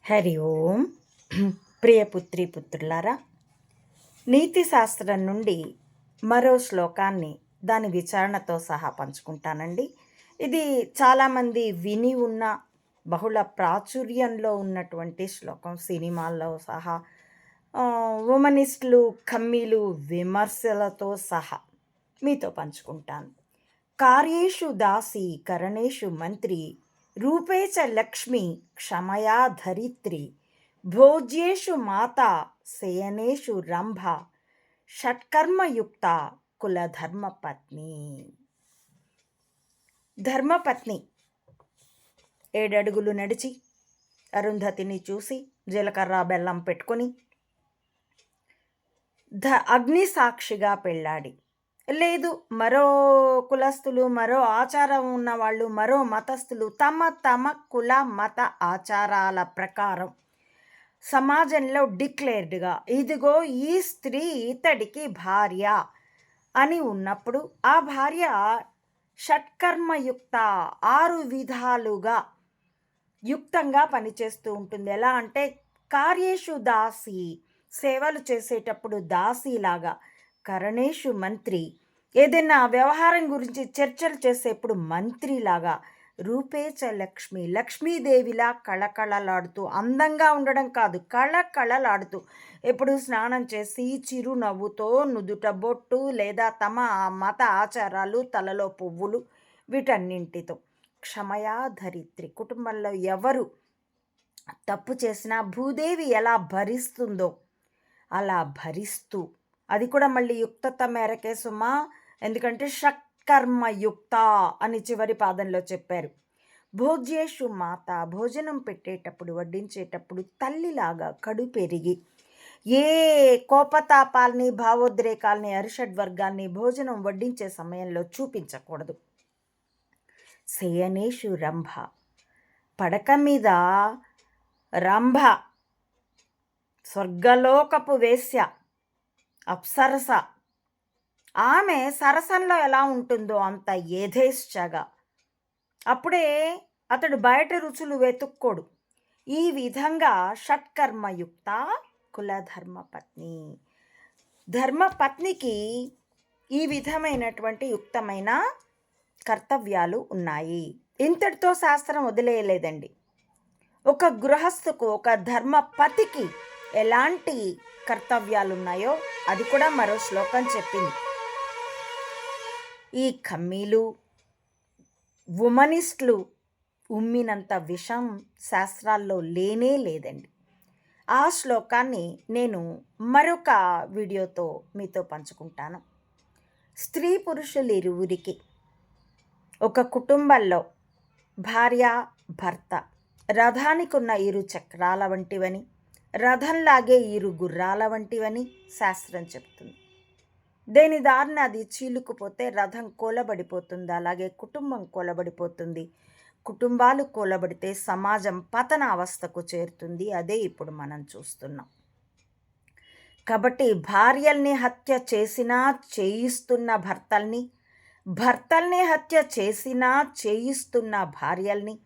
హరి ఓం. ప్రియ పుత్రి పుత్రులారా, నీతి శాస్త్రం నుండి మరో శ్లోకాన్ని దాని విచారణతో సహా పంచుకుంటానండి. ఇది చాలామంది విని ఉన్న బహుళ ప్రాచుర్యంలో ఉన్నటువంటి శ్లోకం, సినిమాల్లో సహా ఉమనిస్టులు కమ్మీలు విమర్శలతో సహా మీతో పంచుకుంటాను. కార్యేషు దాసి కరణేషు మంత్రి రూపే చ లక్ష్మి క్షమయా ధరిత్రి భోజ్యేషు మాత శయనేషు రంభ షట్కర్మయుక్త కులధర్మపత్ని. ధర్మపత్ని 7 అడుగులు నడిచి అరుంధతిని చూసి జీలకర్ర బెల్లం పెట్టుకొని అగ్ని సాక్షిగా పెళ్ళాడి, లేదు మరో కులస్తులు, మరో ఆచారం ఉన్నవాళ్ళు, మరో మతస్థులు తమ తమ కుల మత ఆచారాల ప్రకారం సమాజంలో డిక్లేర్డ్గా ఇదిగో ఈ స్త్రీ ఇతడికి భార్య అని ఉన్నప్పుడు ఆ భార్య షట్కర్మయుక్త 6 విధాలుగా యుక్తంగా పనిచేస్తూ ఉంటుంది. ఎలా అంటే కార్యేషు దాసి, సేవలు చేసేటప్పుడు దాసిలాగా, కరణేషు మంత్రి, ఏదైనా వ్యవహారం గురించి చర్చలు చేసేప్పుడు మంత్రిలాగా, రూపేచ లక్ష్మి, లక్ష్మీదేవిలా కళకళలాడుతూ, అందంగా ఉండడం కాదు కళకళలాడుతూ, ఎప్పుడు స్నానం చేసి చిరునవ్వుతో, నుదుట బొట్టు లేదా తమ మత ఆచారాలు, తలలో పువ్వులు, వీటన్నింటితో క్షమయా ధరిత్రి, కుటుంబంలో ఎవరు తప్పు చేసినా భూదేవి ఎలా భరిస్తుందో అలా భరిస్తూ, అది కూడా మళ్ళీ యుక్తత మేరకే సుమా, ఎందుకంటే షట్కర్మయుక్త అని చివరి పాదంలో చెప్పారు. భోజ్యేషు మాత, భోజనం పెట్టేటప్పుడు వడ్డించేటప్పుడు తల్లిలాగా కడు పెరిగి ఏ కోపతాపాల్ని, భావోద్రేకాల్ని, అరిషడ్వర్గాల్ని భోజనం వడ్డించే సమయంలో చూపించకూడదు. శయనేషు రంభ, పడక మీద రంభ, స్వర్గలోకపు వేశ్య, అప్సరస, ఆమె సరసంలో ఎలా ఉంటుందో అంత యథేచ్ఛగా, అప్పుడే అతడు బయట రుచులు వెతుక్కోడు. ఈ విధంగా షట్కర్మయుక్త కులధర్మపత్ని, ధర్మపత్నికి ఈ విధమైనటువంటి యుక్తమైన కర్తవ్యాలు ఉన్నాయి. ఇంతటితో శాస్త్రం వదిలేయలేదండి. ఒక గృహస్థుకు, ఒక ధర్మపతికి ఎలాంటి కర్తవ్యాలు ఉన్నాయో అది కూడా మరో శ్లోకం చెప్పింది. ఈ కమ్మీలు ఉమనిస్టులు ఉమ్మినంత విషం శాస్త్రాల్లో లేనే లేదండి. ఆ శ్లోకాన్ని నేను మరొక వీడియోతో మీతో పంచుకుంటాను. స్త్రీ పురుషులు ఇరువురికి ఒక కుటుంబంలో భార్య భర్త రథానికి ఉన్న 2 చక్రాల వంటివని, రథంలాగే 2 గుర్రాల వంటివని శాస్త్రం చెప్తుంది. దేని దారిన అది చీలుకుపోతే రథం కూలబడిపోతుంది, అలాగే కుటుంబం కూలబడిపోతుంది. కుటుంబాలు కూలబడితే సమాజం పతన అవస్థకు చేరుతుంది. అదే ఇప్పుడు మనం చూస్తున్నాం. కాబట్టి భార్యల్ని హత్య చేసినా చేయిస్తున్న భర్తల్ని, భర్తల్ని హత్య చేసినా చేయిస్తున్న భార్యల్ని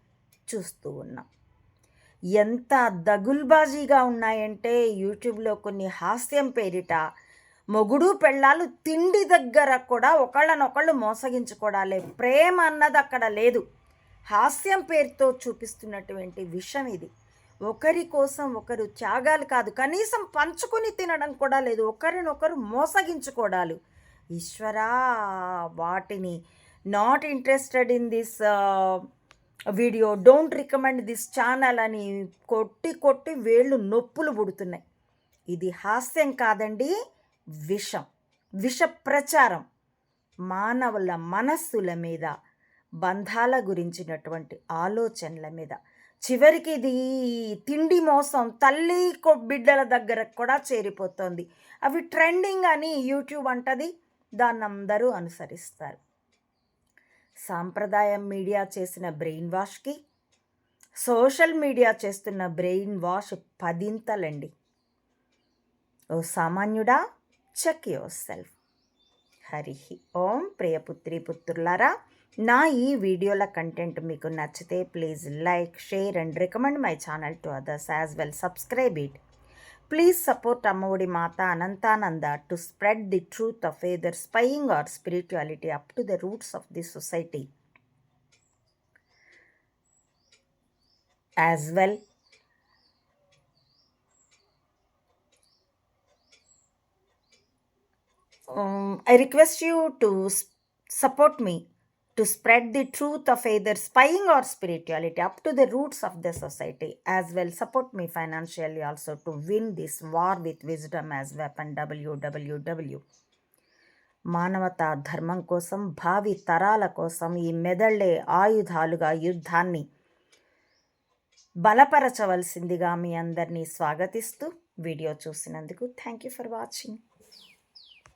చూస్తూ ఉన్నాం. ఎంత దగుల్బాజీగా ఉన్నాయంటే యూట్యూబ్లో కొన్ని హాస్యం పేరిట మొగుడు పెళ్ళాలు తిండి దగ్గర కూడా ఒకళ్ళనొకళ్ళు మోసగించుకోవడాలే, ప్రేమ అన్నది అక్కడ లేదు. హాస్యం పేరుతో చూపిస్తున్నటువంటి విషయం ఇది. ఒకరి కోసం ఒకరు త్యాగాలు కాదు, కనీసం పంచుకొని తినడం కూడా లేదు, ఒకరినొకరు మోసగించుకోవడాలు. ఈశ్వరా, వాటిని not interested in this video, don't recommend this channel అని కొట్టి కొట్టి వేళ్ళు నొప్పులు పుడుతున్నాయి. ఇది హాస్యం కాదండి, విషం, విష ప్రచారం, మానవుల మనస్సుల మీద, బంధాల గురించినటువంటి ఆలోచనల మీద. చివరికి ఇది తిండి మోసం తల్లి బిడ్డల దగ్గర కూడా చేరిపోతుంది. అవి ట్రెండింగ్ అని యూట్యూబ్ అంటది, దాన్ని అందరూ అనుసరిస్తారు. సాంప్రదాయం మీడియా చేసిన బ్రెయిన్ వాష్కి సోషల్ మీడియా చేస్తున్న బ్రెయిన్ వాష్ 10 ఓ సామాన్యుడా, check your self. Hari Om. ప్రియపుత్రి పుత్రులారా, నా ఈ వీడియోల కంటెంట్ మీకు నచ్చితే please like, share and recommend my channel to others as well. Subscribe it. Please support Ammavudi Mata Anantananda to spread the truth of either spying or spirituality up to the roots of the society. As well, I request you to support me to spread the truth of either spying or spirituality up to the roots of the society. As well, support me financially also to win this war with wisdom as weapon. www. మానవతా ధర్మం కోసం, భావి తరాల కోసం ఈ మెదళ్లే ఆయుధాలుగా యుద్ధాన్ని బలపరచవలసిందిగా మీ అందరినీ స్వాగతిస్తూ వీడియో చూసినందుకు థ్యాంక్ యూ ఫర్ వాచింగ్.